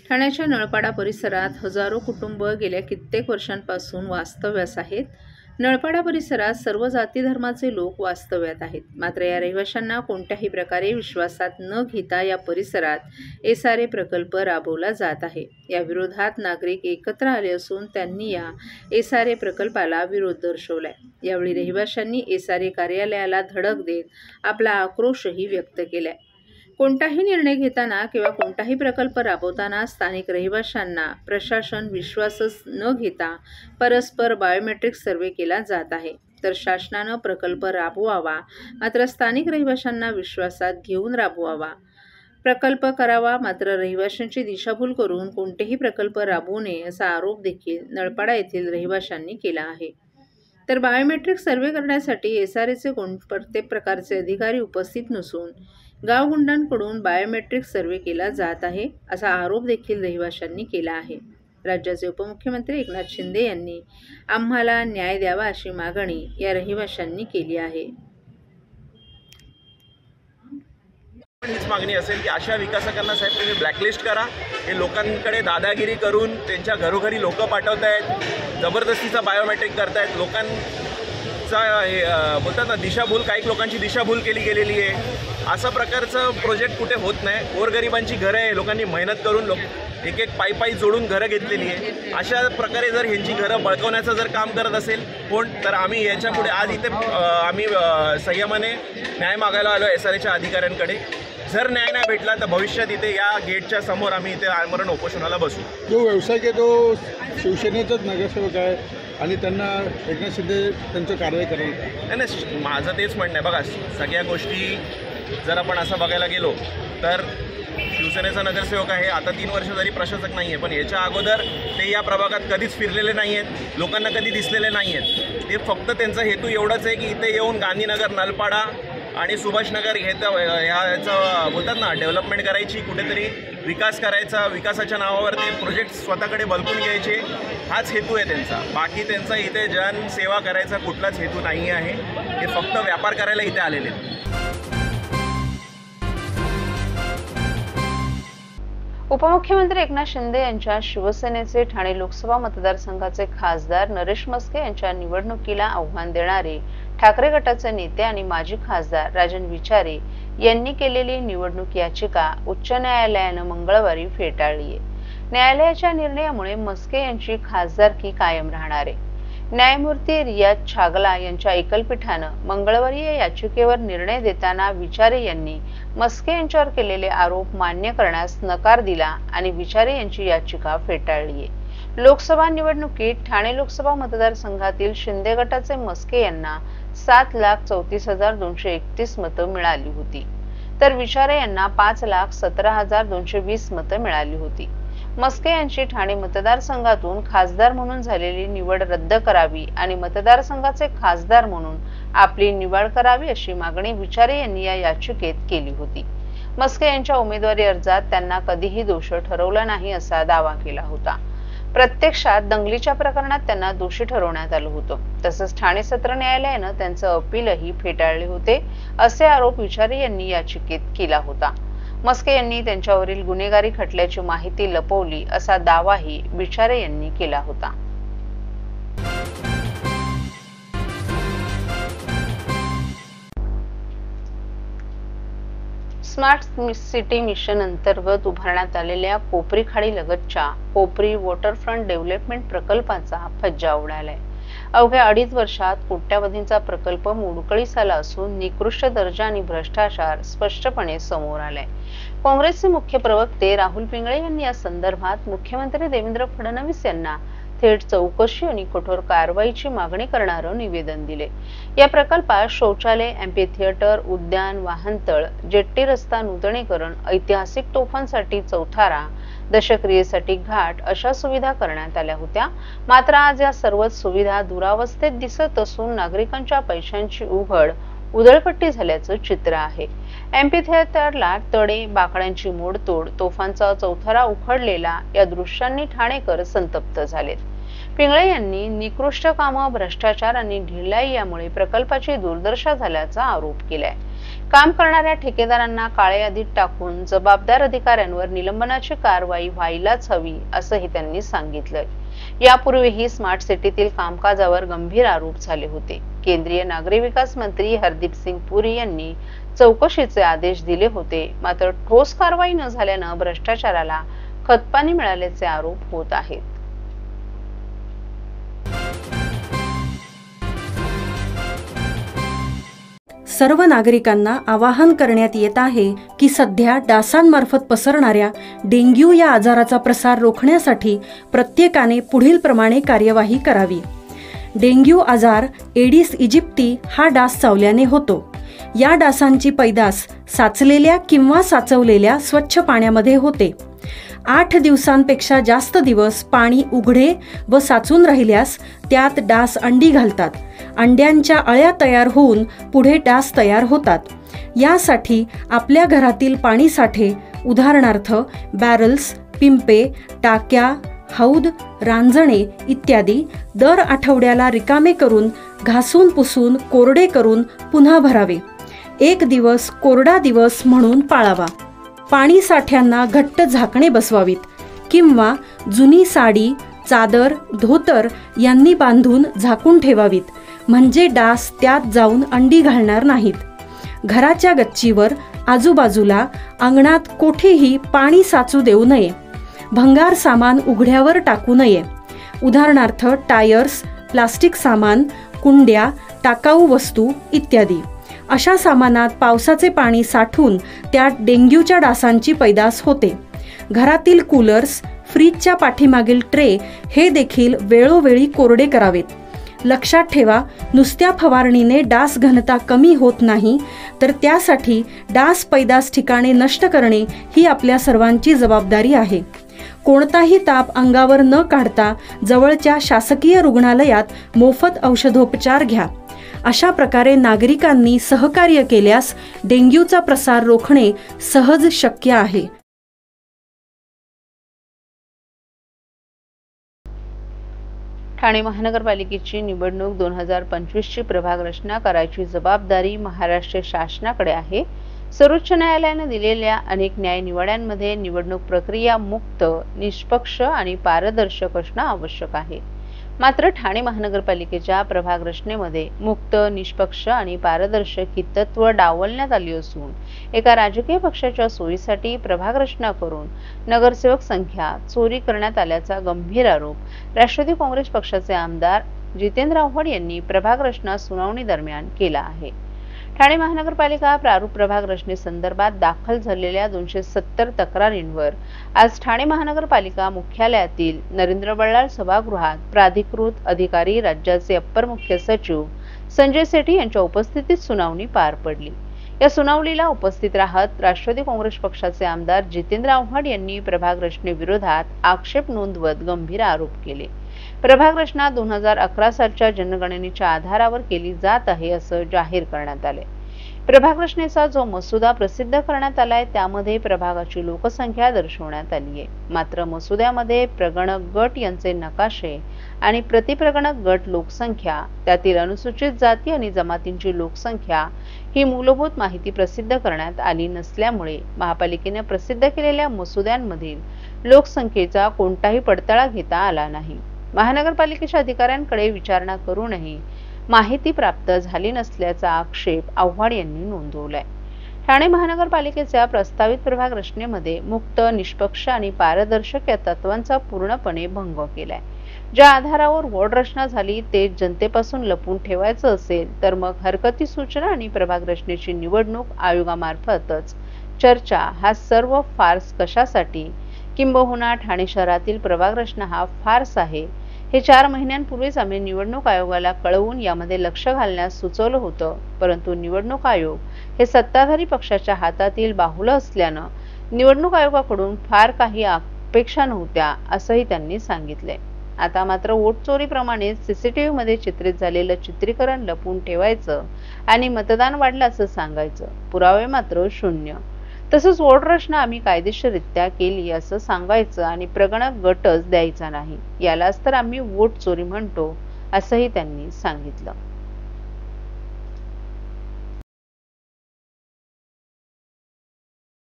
ठाण्याच्या नळपाडा परिसरात हजारो कुटुंब गेल्या कित्येक वर्षांपासून वास्तव्यास आहेत. नळपाडा परिसरात सर्व जाती धर्माचे लोक वास्तव्यात आहेत. मात्र या रहिवाशांना कोणत्याही प्रकारे विश्वासात न घेता या परिसरात एसआरए प्रकल्प राबवला जात आहे. या विरोधात नागरिक एकत्र आले असून त्यांनी या एसआरए प्रकल्पाला विरोध दर्शवलाय. यावेळी रहिवाशांनी एसआरए कार्यालयाला धडक देत आपला आक्रोशही व्यक्त केलाय. कोणताही निर्णय घेताना किंवा कोणताही प्रकल्प राबवताना स्थानिक रहिवाशांना प्रशासन विश्वासच न घेता परस्पर बायोमेट्रिक सर्वे केला जात आहे. तर शासनानं प्रकल्प राबवावा, मात्र स्थानिक रहिवाशांना विश्वासात घेऊन राबवावा. प्रकल्प करावा, मात्र रहिवाशांची दिशाभूल करून कोणतेही प्रकल्प राबवू नये असा आरोप देखील नळपाडा येथील रहिवाशांनी केला आहे. तर बायोमेट्रिक सर्वे करण्यासाठी एसआरएचे कोणत्याही प्रकारचे अधिकारी उपस्थित नसून गावगुंडांकडून बायोमेट्रिक सर्वे केला जात आहे असा आरोप देखील रहिवाशांनी केला आहे. राज्याचे उपमुख्यमंत्री एकनाथ शिंदे यांनी आम्हाला न्याय द्यावा अशी मागणी या रहिवाशांनी केली आहे. हीच मागणी असेल की अशा विकासकांना साहेब तुम्ही ब्लॅकलिस्ट करा. हे लोकांकडे दादागिरी करून त्यांच्या घरोघरी लोक पाठवतायत, जबरदस्तीचा बायोमेट्रिक करतायत, लोकांचा बोलतात ना दिशाभूल, काही लोकांची दिशाभूल केली गेलेली आहे. असा प्रकारचं प्रोजेक्ट कुठे होत नाही. गोरगरिबांची घरं आहे, लोकांनी मेहनत करून एक एक पायी जोडून घरं घेतलेली आहे. अशा प्रकारे जर ह्यांची घरं बळकवण्याचं जर काम करत असेल कोण, तर आम्ही याच्या पुढे आज इथे आम्ही संयमाने न्याय मागायला आलो एसआरएच्या अधिकाऱ्यांकडे. जर न्याय नाही भेटला तर भविष्यात इथे या गेटच्या समोर आम्ही इथे आमरण उपोषणाला बसू. जो व्यावसायिक आहे तो शिवसेनेचाच नगरसेवक आहे आणि त्यांना एकनाथ शिंदे त्यांचं कार्य करणार नाही. माझं तेच म्हणणं आहे. बघा, सगळ्या गोष्टी जर आपण असं बघायला गेलो तर शिवसेनेचा नगरसेवक आहे, आता 3 वर्ष जरी प्रशासक नाही आहे, पण याच्या अगोदर ते या प्रभागात कधीच फिरलेले नाही आहेत, लोकांना कधी दिसलेले नाही आहेत. ते फक्त त्यांचा हेतू एवढाच आहे की इथे येऊन गांधीनगर, नलपाडा आणि सुभाषनगर ह्याचं बोलतात ना डेव्हलपमेंट करायची, कुठेतरी विकास करायचा, विकासाच्या नावावर ते प्रोजेक्ट स्वतःकडे बलकून घ्यायचे, हाच हेतू आहे त्यांचा. बाकी त्यांचा इथे जनसेवा करायचा कुठलाच हेतू नाही आहे. हे फक्त व्यापार करायला इथे आलेले आहेत. उपमुख्यमंत्री एकनाथ शिंदे यांच्या शिवसेनेचे ठाणे लोकसभा मतदारसंघाचे खासदार नरेश मस्के यांच्या निवडणुकीला आव्हान देणारे ठाकरे गटाचे नेते आणि माजी खासदार राजन विचारे यांनी केलेली निवडणूक याचिका उच्च न्यायालयानं मंगळवारी फेटाळली आहे. न्यायालयाच्या निर्णयामुळे मस्के यांची खासदारकी कायम राहणार आहे. न्यायमूर्ती रियाज छागला यांच्या एकलपीठानं मंगळवारी या याचिकेवर निर्णय देताना विचारे यांनी मस्के यांच्यावर केलेले आरोप मान्य करण्यास नकार दिला आणि विचारे यांची याचिका फेटाळली आहे. लोकसभा निवडणुकीत ठाणे लोकसभा मतदारसंघातील शिंदे गटाचे मस्के यांना 7,34,231 मतं मिळाली होती, तर विचारे यांना 5,17,220 मतं मिळाली होती. मस्के यांची ठाणे मतदारसंघातून खासदार म्हणून झालेली निवड रद्द करावी आणि मतदारसंघाचे खासदार म्हणून आपली निवड करावी अशी मागणी विचारे यांनी या याचिकेत केली होती. मस्के यांच्या उमेदवारी अर्जात त्यांना कधीही दोषी ठरवलं नाही असा दावा केला होता. प्रत्यक्षात दंगलीच्या प्रकरणात त्यांना दोषी ठरवण्यात आलं होतं. तसंच ठाणे सत्र न्यायालयानं त्यांचं अपीलही फेटाळले होते असे आरोप विचारे यांनी याचिकेत केला होता. मस्के यांनी त्यांच्यावरील गुन्हेगारी खटल्याची माहिती लपवली असा दावाही विचारे यांनी केला होता. स्मार्ट सिटी मिशन अंतर्गत उभारण्यात आलेल्या कोपरी खाडी लगतच्या कोपरी वॉटरफ्रंट डेव्हलपमेंट प्रकल्पाचा फज्जा उडालाय. अवघ्या 2.5 वर्षात कोट्यावधींचा प्रकल्प मोडकळीस आला असून निकृष्ट दर्जा आणि भ्रष्टाचार स्पष्टपणे समोर आलाय. काँग्रेसचे मुख्य प्रवक्ते राहुल पिंगळे यांनी या संदर्भात मुख्यमंत्री देवेंद्र फडणवीस यांना थेट चौकशी आणि कठोर कारवाईची मागणी करणारं निवेदन दिले. या प्रकल्पात शौचालय, अँफीथिएटर, उद्यान, वाहनतळ, जेट्टी रस्ता नूतनीकरण, ऐतिहासिक तोफांसाठी चौथारा, दशक्रियेसाठी घाट अशा सुविधा करण्यात आल्या होत्या. मात्र आज या सर्वच सुविधा दुरावस्थेत दिसत असून नागरिकांच्या पैशांची उधळपट्टी झाल्याचं चित्र आहे. अँफीथिएटरला तडे, बाकड्यांची मोडतोड, तोफांचा चौथारा उखडलेला या दृश्यांनी ठाणेकर संतप्त झालेत. पिंगळे यांनी निकृष्ट कामं, भ्रष्टाचार आणि ढिलाई यामुळे प्रकल्पाची दुर्दशा झाल्याचा आरोप केलाय. काम करणाऱ्या ठेकेदारांना काळे यादीत टाकून जबाबदार अधिकाऱ्यांवर निलंबनाची कारवाई व्हायलाच हवी असंही त्यांनी सांगितलंय. यापूर्वीही स्मार्ट सिटीतील कामकाजावर गंभीर आरोप झाले होते. केंद्रीय नागरी विकास मंत्री हरदीप सिंग पुरी यांनी चौकशीचे आदेश दिले होते, मात्र ठोस कारवाई न झाल्यानं भ्रष्टाचाराला खतपाणी मिळाल्याचे आरोप होत आहेत. सर्व नागरिकांना आवाहन करण्यात येत आहे की सध्या डासांमार्फत पसरणाऱ्या डेंग्यू या आजाराचा प्रसार रोखण्यासाठी प्रत्येकाने पुढील प्रमाणे कार्यवाही करावी. डेंग्यू आजार एडिस इजिप्ती हा डास चावल्याने होतो. या डासांची पैदास साचलेल्या किंवा साचवलेल्या स्वच्छ पाण्यामध्ये होते. 8 दिवसांपेक्षा जास्त दिवस पाणी उघडे व साचून राहिल्यास त्यात डास अंडी घालतात. अंड्यांच्या अळ्या तयार होऊन पुढे डास तयार होतात. यासाठी आपल्या घरातील पाणी साठे, उदाहरणार्थ बॅरल्स, पिंपे, टाक्या, हौद, रांजणे इत्यादी दर आठवड्याला रिकामे करून घासून पुसून कोरडे करून पुन्हा भरावे. 1 दिवस कोरडा दिवस म्हणून पाळावा. पाणी साठ्यांना घट्ट झाकणे बसवावीत किंवा जुनी साडी, चादर, धोतर यांनी बांधून झाकून ठेवावीत, म्हणजे डास त्यात जाऊन अंडी घालणार नाहीत. घराच्या गच्चीवर, आजूबाजूला, अंगणात कोठेही पाणी साचू देऊ नये. भंगार सामान उघड्यावर टाकू नये. उदाहरणार्थ टायर्स, प्लास्टिक सामान, कुंड्या, टाकाऊ वस्तू इत्यादी. अशा सामानात पावसाचे पाणी साठून त्यात डेंग्यूच्या डासांची पैदास होते. घरातील कूलर्स, फ्रीजच्या पाठीमागील ट्रे हे देखील वेळोवेळी कोरडे करावेत. लक्षात ठेवा, नुसत्या फवारणीने डास घनता कमी होत नाही, तर त्यासाठी डास पैदास ठिकाणे नष्ट करणे ही आपल्या सर्वांची जबाबदारी आहे. कोणताही ताप अंगावर न काढता जवळच्या शासकीय रुग्णालयात मोफत औषधोपचार घ्या. अशा प्रकारे नागरिकांनी सहकार्य केल्यास डेंग्यूचा प्रसार रोखणे सहज शक्य आहे. ठाणे महानगरपालिकेची निवडणूक 2025ची प्रभाग रचना करायची जबाबदारी महाराष्ट्र शासनाकडे आहे. सर्वोच्च न्यायालयाने दिलेल्या अनेक न्यायनिवाड्यांमध्ये निवडणूक प्रक्रिया मुक्त, निष्पक्ष आणि पारदर्शक असणं आवश्यक आहे. मात्र ठाणे महानगरपालिकेच्या प्रभाग रचनेमध्ये मुक्त, निष्पक्ष आणि पारदर्शक ही तत्व डावलण्यात आली असून एका राजकीय पक्षाच्या सोयीसाठी प्रभाग रचना करून नगरसेवक संख्या चोरी करण्यात आल्याचा गंभीर आरोप राष्ट्रवादी काँग्रेस पक्षाचे आमदार जितेंद्र आव्हाड यांनी प्रभाग रचना सुनावणी दरम्यान केला आहे. ठाणे महानगरपालिका प्रारूप प्रभाग रचनेसंदर्भात दाखल झालेल्या 270 तक्रारींवर आज ठाणे महानगरपालिका मुख्यालयातील नरेंद्र बल्लाळ सभागृहात प्राधिकृत अधिकारी, राज्याचे अप्पर मुख्य सचिव संजय सेठी यांच्या उपस्थितीत सुनावणी पार पडली. या सुनावणीला उपस्थित राहत राष्ट्रवादी काँग्रेस पक्षाचे आमदार जितेंद्र आव्हाड यांनी प्रभाग रचनेविरोधात आक्षेप नोंदवत गंभीर आरोप केले. प्रभाग रचना 2011 सालच्या जनगणनेच्या आधारावर केली जात आहे असं जाहीर करण्यात आले. प्रभाग रचनेचा जो मसुदा प्रसिद्ध करण्यात आलाय त्यामध्ये प्रभागाची लोकसंख्या दर्शवण्यात आली आहे. मात्र मसुद्यामध्ये प्रगणक गट यांचे नकाशे आणि प्रतिप्रगणक गट लोकसंख्या, त्यातील अनुसूचित जाती आणि जमातींची लोकसंख्या ही मूलभूत माहिती प्रसिद्ध करण्यात आली नसल्यामुळे महापालिकेने प्रसिद्ध केलेल्या मसुद्यांमधील लोकसंख्येचा कोणताही पडताळा घेता आला नाही. महानगरपालिकेच्या अधिकाऱ्यांकडे विचारणा करूनही माहिती प्राप्त झाली नसल्याचा आक्षेप आव्हाड यांनी नोंदवलाय. ठाणे महानगरपालिकेच्या प्रस्तावित प्रभाग रचनेमध्ये मुक्त, निष्पक्ष आणि पारदर्शक या तत्वांचा पूर्णपणे भंग केलाय. ज्या आधारावर वॉर्ड रचना झाली ते जनतेपासून लपून ठेवायचं असेल तर मग हरकती सूचना आणि प्रभाग रचनेची निवडणूक आयोगामार्फतच चर्चा हा सर्व फार्स कशासाठी? किंबहुना ठाणे शहरातील प्रभाग रचना हा फार्स आहे हे 4 महिन्यांपूर्वीच आम्ही निवडणूक आयोगाला कळवून यामध्ये लक्ष घालण्यास सुचवलं होतं, परंतु निवडणूक आयोग हे सत्ताधारी पक्षाच्या हातातील बाहुलं असल्यानं निवडणूक आयोगाकडून फार काही अपेक्षा नव्हत्या असंही त्यांनी सांगितले. आता मात्र वोट चोरीप्रमाणे सीसीटीव्ही मध्ये चित्रित झालेलं चित्रीकरण लपून ठेवायचं आणि मतदान वाढलं असं सांगायचं. पुरावे मात्र शून्य. तसंच वोट रचना आम्ही कायदेशीररित्या केली असं सांगायचं आणि प्रगणक गटच द्यायचा नाही, यालाच तर आम्ही वोट चोरी म्हणतो असंही त्यांनी सांगितलं.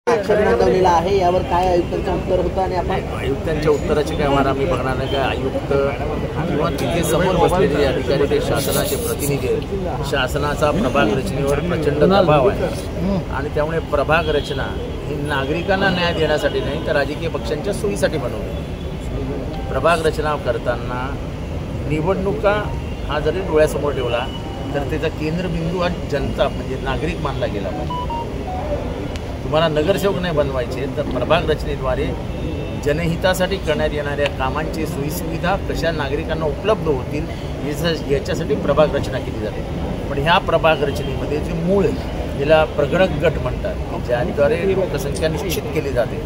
आक्षेप नोंदवलेला आहे, यावर काय आयुक्तांचं उत्तर होतं? आणि आपण आयुक्तांच्या उत्तराचे काय वार आम्ही बघणार नाही. काय आयुक्त किंवा तिथे समोर बसलेले जे अधिकारी ते शासनाचे प्रतिनिधी आहेत. शासनाचा प्रभाग रचनेवर प्रचंड दबाव आहे आणि त्यामुळे प्रभाग रचना ही नागरिकांना न्याय देण्यासाठी नाही तर राजकीय पक्षांच्या सोयीसाठी बनवली. प्रभाग रचना करताना निवडणुका हा जरी डोळ्यासमोर ठेवला तर त्याचा केंद्रबिंदू हा जनता म्हणजे नागरिक मानला गेला पाहिजे. तुम्हाला नगरसेवक नाही बनवायचे तर प्रभाग रचनेद्वारे जनहितासाठी करण्यात येणाऱ्या कामांची सोयीसुविधा कशा नागरिकांना उपलब्ध होतील याच्यासाठी प्रभाग रचना केली जाते. पण ह्या प्रभाग रचनेमध्ये जे मूळ ज्याला प्रगणक गट म्हणतात की ज्याद्वारे लोकसंख्या निश्चित केली जाते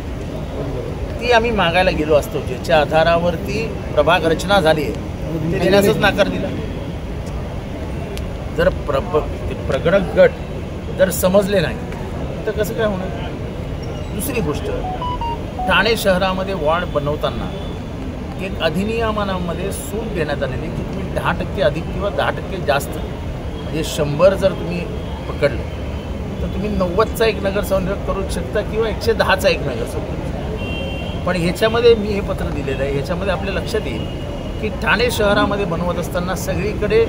ती आम्ही मागायला गेलो असतो. ज्याच्या आधारावरती प्रभाग रचना झाली आहे ते देण्याचाच नकार दिला. जर प्रगणक गट जर समजले नाही तर कसं काय होणार. दुसरी गोष्ट, ठाणे शहरामध्ये वॉर्ड बनवताना एक अधिनियमामध्ये सूट देण्यात आलेली की तुम्ही 10% अधिक किंवा 10% जास्त म्हणजे 100 जर तुम्ही पकडलं तर तुम्ही 90चा एक नगरसेवक करू शकता किंवा 110चा एक नगरसेवक करू शकता. पण ह्याच्यामध्ये मी हे पत्र दिलेलं आहे, ह्याच्यामध्ये आपल्या लक्षात येईल की ठाणे शहरामध्ये बनवत असताना सगळीकडे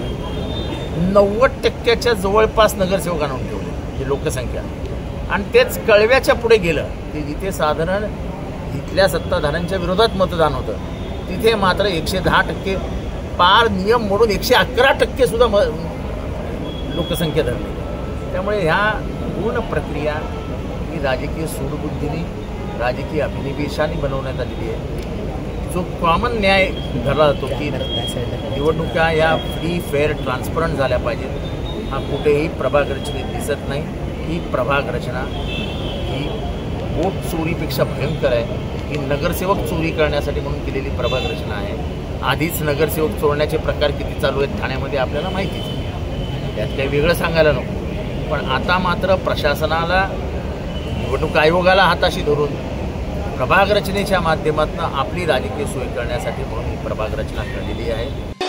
90% जवळपास नगरसेवक आणून ठेवले ही लोकसंख्या. आणि तेच कळव्याच्या पुढे गेलं की जिथे साधारण इथल्या सत्ताधाऱ्यांच्या विरोधात मतदान होतं तिथे मात्र 110% पार नियम मोडून 111% सुद्धा लोकसंख्या धरली. त्यामुळे ह्या पूर्ण प्रक्रिया ही राजकीय सूडबुद्धीने राजकीय अभिनिवेशाने बनवण्यात आलेली आहे. जो कॉमन न्याय धरला जातो की निवडणुका या फ्री फेअर ट्रान्सपरंट झाल्या पाहिजेत, हा कुठेही प्रभाग रचनेत दिसत नाही. ही प्रभाग रचना ही वोट चोरीपेक्षा भयंकर आहे. ही नगरसेवक चोरी करण्यासाठी म्हणून केलेली प्रभाग रचना आहे. आधीच नगरसेवक चोरण्याचे प्रकार किती चालू आहेत ठाण्यामध्ये आपल्याला माहितीच आहे, त्यात काही वेगळं सांगायला नको. पण आता मात्र प्रशासनाला निवडणूक आयोगाला हाताशी धरून प्रभाग रचनेच्या माध्यमातून आपली राजकीय सोय करण्यासाठी म्हणून ही प्रभाग रचना केलेली आहे.